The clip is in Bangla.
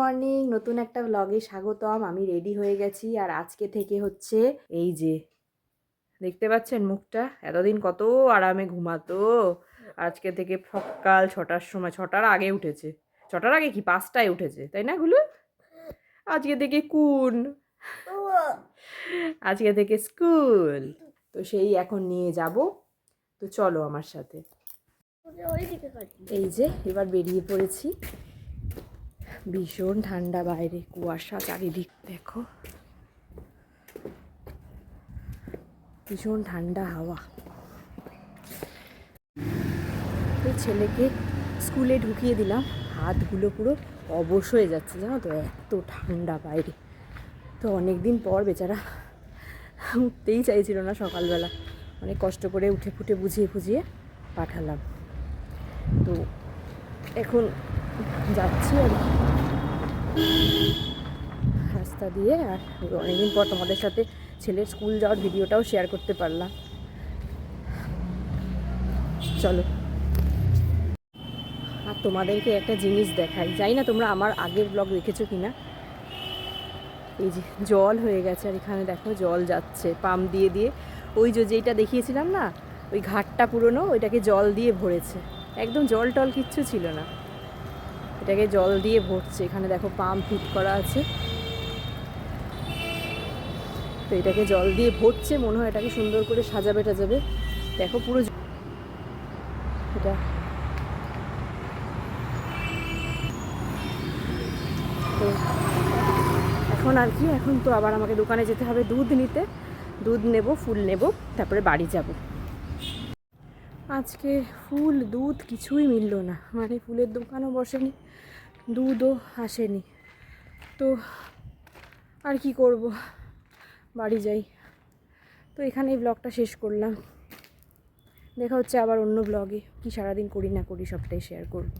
মর্নিং, নতুন একটা ব্লগে স্বাগতম। আমি রেডি হয়ে গেছি আর আজকে থেকে হচ্ছে এই যে দেখতে পাচ্ছেন মুখটা, এতদিন কত আরামে ঘুমাতো, আজকে থেকে সকাল 6টার সময়, 6টার আগে উঠেছে। 6টার আগে কি 5টায় উঠেছে, তাই না গুলো? আজকে থেকে আজকে থেকে স্কুল, তো সেই এখন নিয়ে যাব। তো চলো আমার সাথে। এই যে এবার বেরিয়ে পড়েছি। ভীষণ ঠান্ডা বাইরে, কুয়াশা চারিদিক, দেখো ভীষণ ঠান্ডা হাওয়া। এই ছেলেকে স্কুলে ঢুকিয়ে দিলাম, হাতগুলো পুরো অবশ হয়ে যাচ্ছে জানো তো, এত ঠান্ডা বাইরে। তো অনেক দিন পর বেচারা উঠতেই চাইছিল না সকালবেলা, অনেক কষ্ট করে উঠে ফুটে বুঝিয়ে ফুঝিয়ে পাঠালাম। তো এখন যাচ্ছি আর রাস্তা দিয়ে। আর অনেকদিন পর তোমাদের সাথে ছেলের স্কুল যাওয়ার ভিডিওটাও শেয়ার করতে পারলাম। চলো, আর তোমাদেরকে একটা জিনিস দেখাই, জানি না তোমরা আমার আগের ব্লগ দেখেছো কি না। এই যে জল হয়ে গেছে, আর এখানে দেখো জল যাচ্ছে পাম্প দিয়ে দিয়ে। ওই যে যেইটা দেখিয়েছিলাম না, ওই ঘাটটা পুরনো, ওইটাকে জল দিয়ে ভরেছে, একদম জল টল কিচ্ছু ছিল না, এটাকে জল দিয়ে ভরছে। এখানে দেখো পাম্প ফিট করা আছে, তো এটাকে জল দিয়ে ভরছে, মনে হয় এটাকে সুন্দর করে সাজাবে টাজাবে। দেখো পুরো এটা, তো এখন আর কি, এখন তো আবার আমাকে দোকানে যেতে হবে দুধ নিতে। দুধ নেব, ফুল নেব, তারপরে বাড়ি যাব। আজকে ফুল দুধ কিছুই মিলল না, মানে ফুলের দোকানও বসেনি, দুধও আসেনি। তো আর কি করব, বাড়ি যাই। তো এখানেই ব্লগটা শেষ করলাম। দেখা হচ্ছে আবার অন্য ব্লগে, কি সারাদিন করি না করি সবটাই শেয়ার করব।